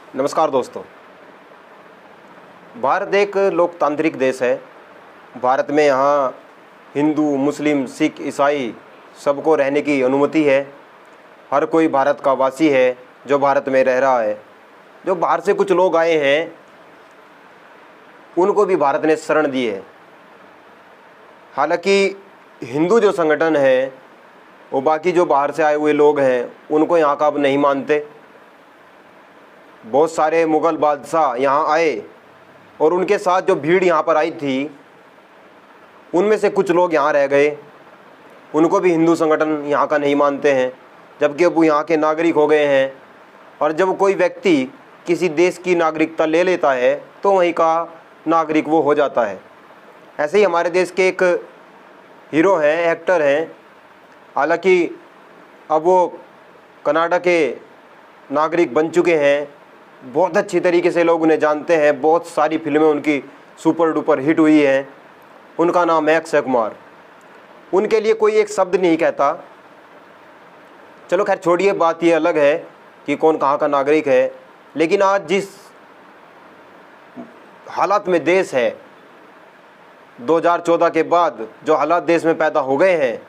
नमस्कार दोस्तों। भारत एक लोकतांत्रिक देश है। भारत में यहाँ हिंदू, मुस्लिम, सिख, ईसाई सबको रहने की अनुमति है। हर कोई भारत का वासी है जो भारत में रह रहा है। जो बाहर से कुछ लोग आए हैं उनको भी भारत ने शरण दी है। हालांकि हिंदू जो संगठन है वो बाकी जो बाहर से आए हुए लोग हैं उनको यहाँ का अब नहीं मानते। बहुत सारे मुग़ल बादशाह यहाँ आए और उनके साथ जो भीड़ यहाँ पर आई थी उनमें से कुछ लोग यहाँ रह गए। उनको भी हिंदू संगठन यहाँ का नहीं मानते हैं, जबकि अब वो यहाँ के नागरिक हो गए हैं। और जब कोई व्यक्ति किसी देश की नागरिकता ले लेता है तो वहीं का नागरिक वो हो जाता है। ऐसे ही हमारे देश के एक हीरो हैं, एक्टर हैं। हालांकि अब वो कनाडा के नागरिक बन चुके हैं। बहुत अच्छी तरीके से लोग उन्हें जानते हैं। बहुत सारी फिल्में उनकी सुपर डुपर हिट हुई हैं। उनका नाम है अक्षय कुमार। उनके लिए कोई एक शब्द नहीं कहता। चलो खैर छोड़िए, बात ये अलग है कि कौन कहाँ का नागरिक है। लेकिन आज जिस हालात में देश है, 2014 के बाद जो हालात देश में पैदा हो गए हैं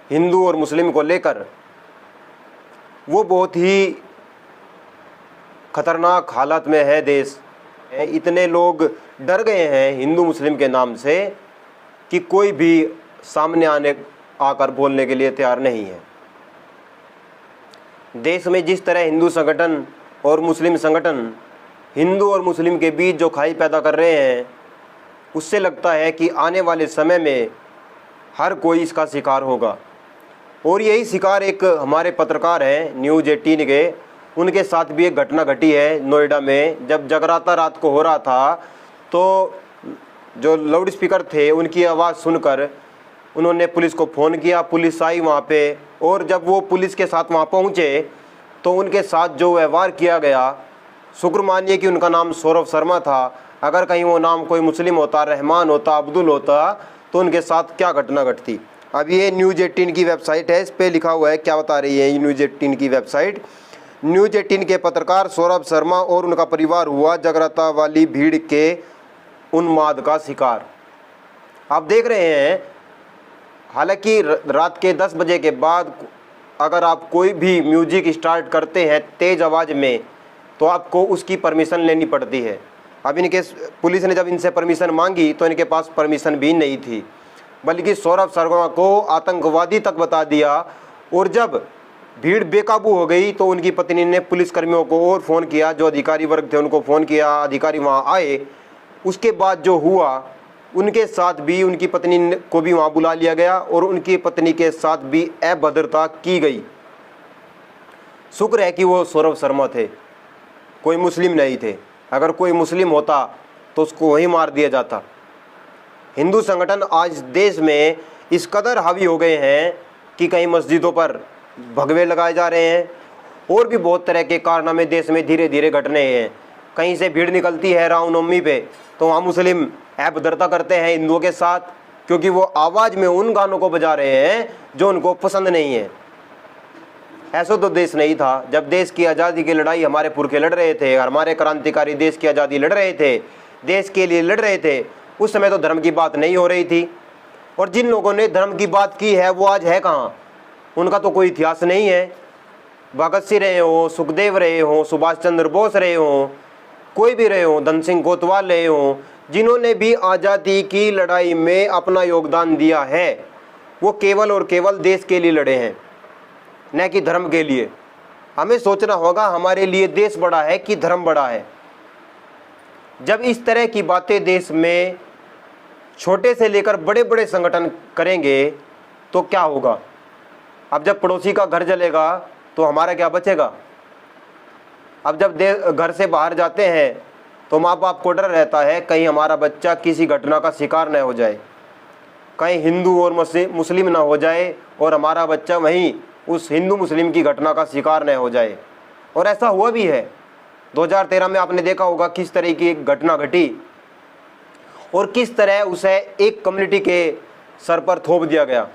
हिंदू और मुस्लिम को लेकर, वो बहुत ही खतरनाक हालत में है देश। इतने लोग डर गए हैं हिंदू मुस्लिम के नाम से कि कोई भी सामने आकर बोलने के लिए तैयार नहीं है। देश में जिस तरह हिंदू संगठन और मुस्लिम संगठन हिंदू और मुस्लिम के बीच जो खाई पैदा कर रहे हैं, उससे लगता है कि आने वाले समय में हर कोई इसका शिकार होगा। और यही शिकार एक हमारे पत्रकार हैं न्यूज़ 18 के, उनके साथ भी एक घटना घटी है नोएडा में। जब जगराता रात को हो रहा था तो जो लाउड स्पीकर थे उनकी आवाज़ सुनकर उन्होंने पुलिस को फ़ोन किया। पुलिस आई वहाँ पे, और जब वो पुलिस के साथ वहाँ पहुँचे तो उनके साथ जो व्यवहार किया गया, शुक्र मानिए कि उनका नाम सौरभ शर्मा था। अगर कहीं वो नाम कोई मुस्लिम होता, रहमान होता, अब्दुल होता, तो उनके साथ क्या घटना घटती। अब ये न्यूज़ 18 की वेबसाइट है, इस पर लिखा हुआ है, क्या बता रही है ये न्यूज़ 18 की वेबसाइट। न्यूज़ 18 के पत्रकार सौरभ शर्मा और उनका परिवार हुआ जगराता वाली भीड़ के उन्माद का शिकार। आप देख रहे हैं, हालांकि रात के 10 बजे के बाद अगर आप कोई भी म्यूजिक स्टार्ट करते हैं तेज़ आवाज़ में तो आपको उसकी परमिशन लेनी पड़ती है। अब इनके पुलिस ने जब इनसे परमिशन मांगी तो इनके पास परमिशन भी नहीं थी, बल्कि सौरभ शर्मा को आतंकवादी तक बता दिया। और जब भीड़ बेकाबू हो गई तो उनकी पत्नी ने पुलिसकर्मियों को और फ़ोन किया, जो अधिकारी वर्ग थे उनको फ़ोन किया, अधिकारी वहाँ आए। उसके बाद जो हुआ, उनके साथ भी उनकी पत्नी को भी वहाँ बुला लिया गया और उनकी पत्नी के साथ भी अभद्रता की गई। शुक्र है कि वो सौरभ शर्मा थे, कोई मुस्लिम नहीं थे। अगर कोई मुस्लिम होता तो उसको वहीं मार दिया जाता। हिंदू संगठन आज देश में इस कदर हावी हो गए हैं कि कहीं मस्जिदों पर भगवे लगाए जा रहे हैं और भी बहुत तरह के कारनामे देश में धीरे धीरे घट रहे हैं। कहीं से भीड़ निकलती है रामनवमी पे तो वहाँ मुस्लिम अभद्रता करते हैं हिंदुओं के साथ, क्योंकि वो आवाज़ में उन गानों को बजा रहे हैं जो उनको पसंद नहीं है। ऐसा तो देश नहीं था। जब देश की आज़ादी की लड़ाई हमारे पुरखे लड़ रहे थे, हमारे क्रांतिकारी देश की आज़ादी लड़ रहे थे, देश के लिए लड़ रहे थे, उस समय तो धर्म की बात नहीं हो रही थी। और जिन लोगों ने धर्म की बात की है वो आज है कहाँ? उनका तो कोई इतिहास नहीं है। भगत सिंह रहे हों, सुखदेव रहे हों, सुभाष चंद्र बोस रहे हों, कोई भी रहे हों, धन सिंह कोतवाल रहे हों, जिन्होंने भी आज़ादी की लड़ाई में अपना योगदान दिया है, वो केवल और केवल देश के लिए लड़े हैं, न कि धर्म के लिए। हमें सोचना होगा हमारे लिए देश बड़ा है कि धर्म बड़ा है। जब इस तरह की बातें देश में छोटे से लेकर बड़े बड़े संगठन करेंगे तो क्या होगा? अब जब पड़ोसी का घर जलेगा तो हमारा क्या बचेगा? अब जब घर से बाहर जाते हैं तो माँ बाप को डर रहता है कहीं हमारा बच्चा किसी घटना का शिकार न हो जाए, कहीं हिंदू और मुस्लिम ना हो जाए और हमारा बच्चा वहीं उस हिंदू मुस्लिम की घटना का शिकार न हो जाए। और ऐसा हुआ भी है। 2013 में आपने देखा होगा किस तरह की एक घटना घटी और किस तरह उसे एक कम्युनिटी के सर पर थोप दिया गया,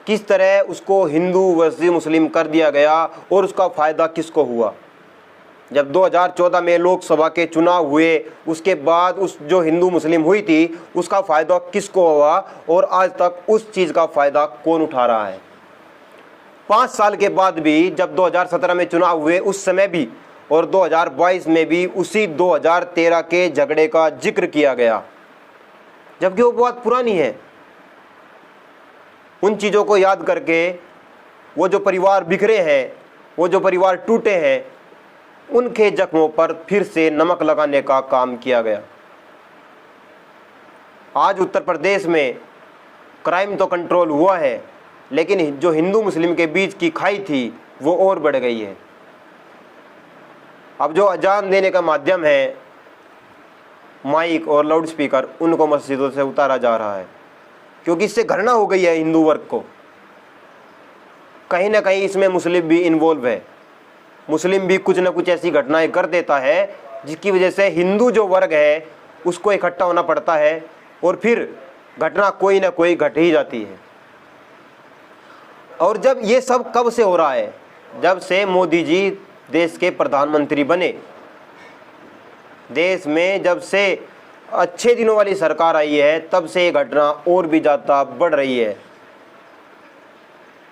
किस तरह उसको हिंदू वर्सेस मुस्लिम कर दिया गया और उसका फ़ायदा किसको हुआ। जब 2014 में लोकसभा के चुनाव हुए, उसके बाद उस जो हिंदू मुस्लिम हुई थी उसका फ़ायदा किसको हुआ और आज तक उस चीज़ का फ़ायदा कौन उठा रहा है। 5 साल के बाद भी जब 2017 में चुनाव हुए उस समय भी और 2022 में भी उसी 2013 के झगड़े का जिक्र किया गया, जबकि वो बहुत पुरानी है। उन चीज़ों को याद करके वो जो परिवार बिखरे हैं, वो जो परिवार टूटे हैं, उनके जख्मों पर फिर से नमक लगाने का काम किया गया। आज उत्तर प्रदेश में क्राइम तो कंट्रोल हुआ है, लेकिन जो हिंदू मुस्लिम के बीच की खाई थी वो और बढ़ गई है। अब जो अजान देने का माध्यम है, माइक और लाउड स्पीकर, उनको मस्जिदों से उतारा जा रहा है, क्योंकि इससे घृणा हो गई है हिंदू वर्ग को। कहीं ना कहीं इसमें मुस्लिम भी इन्वॉल्व है। मुस्लिम भी कुछ ना कुछ ऐसी घटनाएं कर देता है जिसकी वजह से हिंदू जो वर्ग है उसको इकट्ठा होना पड़ता है और फिर घटना कोई ना कोई घट ही जाती है। और जब ये सब कब से हो रहा है? जब से मोदी जी देश के प्रधानमंत्री बने, देश में जब से अच्छे दिनों वाली सरकार आई है, तब से ये घटना और भी ज़्यादा बढ़ रही है।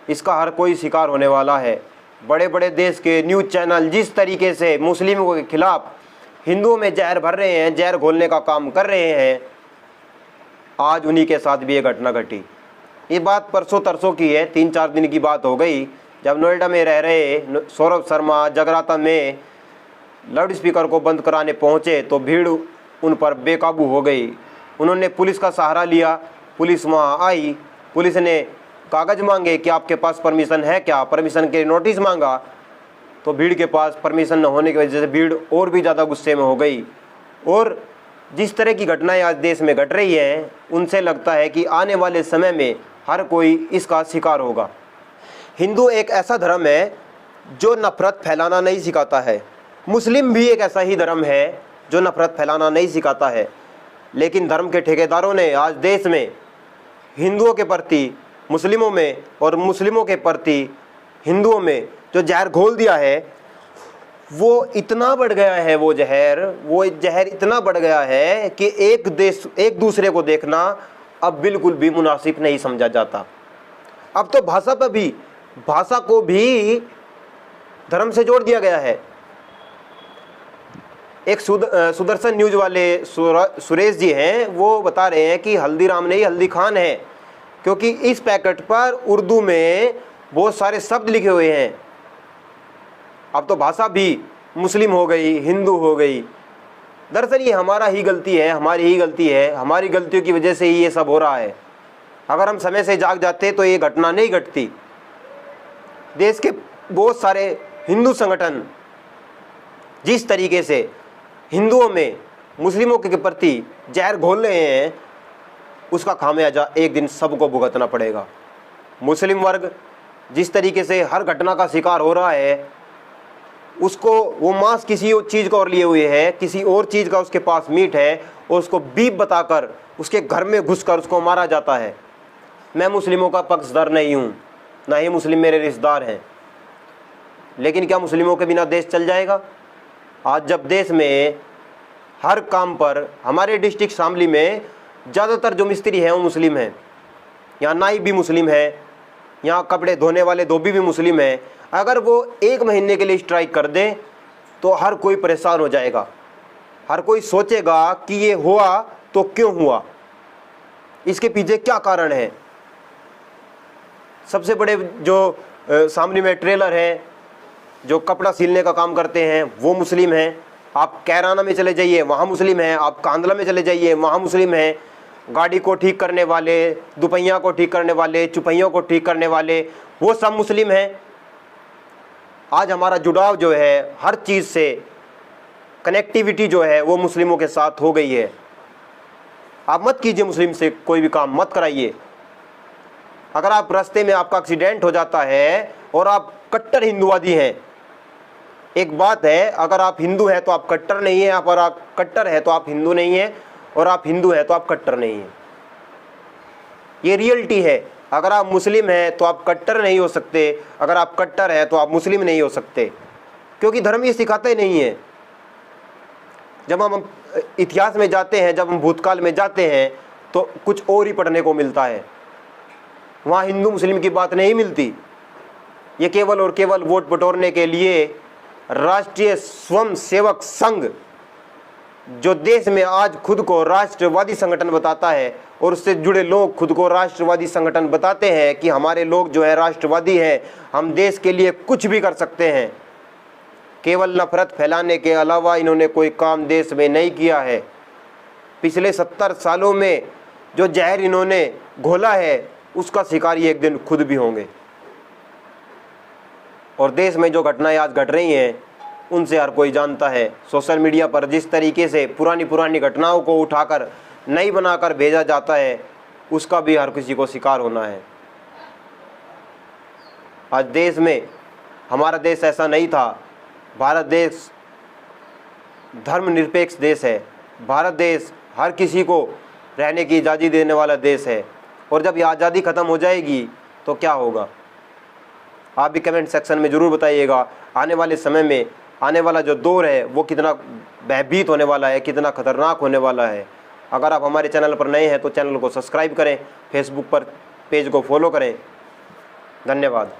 इसका हर कोई शिकार होने वाला है। बड़े बड़े देश के न्यूज़ चैनल जिस तरीके से मुस्लिमों के खिलाफ हिंदुओं में जहर भर रहे हैं, जहर घोलने का काम कर रहे हैं, आज उन्हीं के साथ भी ये घटना घटी। ये बात परसों तरसों की है, 3-4 दिन की बात हो गई, जब नोएडा में रह रहे सौरभ शर्मा जगराता में लाउड स्पीकर को बंद कराने पहुंचे तो भीड़ उन पर बेकाबू हो गई। उन्होंने पुलिस का सहारा लिया, पुलिस वहां आई, पुलिस ने कागज़ मांगे कि आपके पास परमिशन है क्या, परमिशन के नोटिस मांगा, तो भीड़ के पास परमिशन न होने की वजह से भीड़ और भी ज़्यादा गुस्से में हो गई। और जिस तरह की घटनाएं आज देश में घट रही हैं, उनसे लगता है कि आने वाले समय में हर कोई इसका शिकार होगा। हिंदू एक ऐसा धर्म है जो नफ़रत फैलाना नहीं सिखाता है। मुस्लिम भी एक ऐसा ही धर्म है जो नफ़रत फैलाना नहीं सिखाता है। लेकिन धर्म के ठेकेदारों ने आज देश में हिंदुओं के प्रति मुस्लिमों में और मुस्लिमों के प्रति हिंदुओं में जो जहर घोल दिया है, वो इतना बढ़ गया है, वो जहर इतना बढ़ गया है कि एक दूसरे को देखना अब बिल्कुल भी मुनासिब नहीं समझा जाता। अब तो भाषा को भी धर्म से जोड़ दिया गया है। एक सुदर्शन न्यूज वाले सुरेश जी हैं, वो बता रहे हैं कि हल्दीराम नहीं हल्दी खान है, क्योंकि इस पैकेट पर उर्दू में बहुत सारे शब्द लिखे हुए हैं। अब तो भाषा भी मुस्लिम हो गई, हिंदू हो गई। दरअसल ये हमारी ही गलती है। हमारी गलतियों की वजह से ही ये सब हो रहा है। अगर हम समय से जाग जाते तो ये घटना नहीं घटती। देश के बहुत सारे हिंदू संगठन जिस तरीके से हिंदुओं में मुस्लिमों के प्रति जहर घोल रहे हैं, उसका खामियाजा एक दिन सबको भुगतना पड़ेगा। मुस्लिम वर्ग जिस तरीके से हर घटना का शिकार हो रहा है, उसको वो मांस किसी और चीज़ का और लिए हुए है, किसी और चीज़ का उसके पास मीट है, और उसको बीफ बताकर उसके घर में घुसकर उसको मारा जाता है। मैं मुस्लिमों का पक्षधर नहीं हूँ, ना ही मुस्लिम मेरे रिश्तेदार हैं, लेकिन क्या मुस्लिमों के बिना देश चल जाएगा? आज जब देश में हर काम पर, हमारे डिस्ट्रिक्ट शामली में ज़्यादातर जो मिस्त्री हैं वो मुस्लिम हैं, यहाँ नाई भी मुस्लिम है, यहाँ कपड़े धोने वाले धोबी भी मुस्लिम हैं। अगर वो 1 महीने के लिए स्ट्राइक कर दें तो हर कोई परेशान हो जाएगा। हर कोई सोचेगा कि ये हुआ तो क्यों हुआ, इसके पीछे क्या कारण है। सबसे बड़े जो शामली में ट्रेलर हैं, जो कपड़ा सिलने का काम करते हैं, वो मुस्लिम हैं। आप कैराना में चले जाइए, वहाँ मुस्लिम हैं। आप कांदला में चले जाइए, वहाँ मुस्लिम हैं। गाड़ी को ठीक करने वाले, दुपहिया को ठीक करने वाले, चुपहियों को ठीक करने वाले, वो सब मुस्लिम हैं। आज हमारा जुड़ाव जो है हर चीज़ से, कनेक्टिविटी जो है वो मुस्लिमों के साथ हो गई है। आप मत कीजिए मुस्लिम से कोई भी काम मत कराइए। अगर आप रास्ते में आपका एक्सीडेंट हो जाता है और आप कट्टर हिंदुवादी हैं, एक बात है, अगर आप हिंदू हैं तो आप कट्टर नहीं हैं, अगर आप कट्टर है तो आप हिंदू नहीं हैं, और आप हिंदू हैं तो आप कट्टर नहीं हैं। ये रियलिटी है। अगर आप मुस्लिम हैं तो आप कट्टर नहीं हो सकते, अगर आप कट्टर हैं तो आप मुस्लिम नहीं हो सकते। क्योंकि धर्म ये सिखाता ही नहीं है। जब हम इतिहास में जाते हैं, जब हम भूतकाल में जाते हैं, तो कुछ और ही पढ़ने को मिलता है। वहाँ हिंदू मुस्लिम की बात नहीं मिलती। ये केवल और केवल वोट बटोरने के लिए राष्ट्रीय स्वयं सेवक संघ, जो देश में आज खुद को राष्ट्रवादी संगठन बताता है, और उससे जुड़े लोग खुद को राष्ट्रवादी संगठन बताते हैं कि हमारे लोग जो है राष्ट्रवादी हैं, हम देश के लिए कुछ भी कर सकते हैं। केवल नफरत फैलाने के अलावा इन्होंने कोई काम देश में नहीं किया है। पिछले 70 सालों में जो जहर इन्होंने घोला है, उसका शिकार ये एक दिन खुद भी होंगे। और देश में जो घटनाएं आज घट रही हैं, उनसे हर कोई जानता है। सोशल मीडिया पर जिस तरीके से पुरानी घटनाओं को उठाकर नई बनाकर भेजा जाता है, उसका भी हर किसी को शिकार होना है। आज देश में, हमारा देश ऐसा नहीं था। भारत देश धर्मनिरपेक्ष देश है। भारत देश हर किसी को रहने की आज़ादी देने वाला देश है। और जब ये आज़ादी ख़त्म हो जाएगी तो क्या होगा? आप भी कमेंट सेक्शन में ज़रूर बताइएगा। आने वाले समय में आने वाला जो दौर है वो कितना भयभीत होने वाला है, कितना खतरनाक होने वाला है। अगर आप हमारे चैनल पर नए हैं तो चैनल को सब्सक्राइब करें, फेसबुक पर पेज को फॉलो करें। धन्यवाद।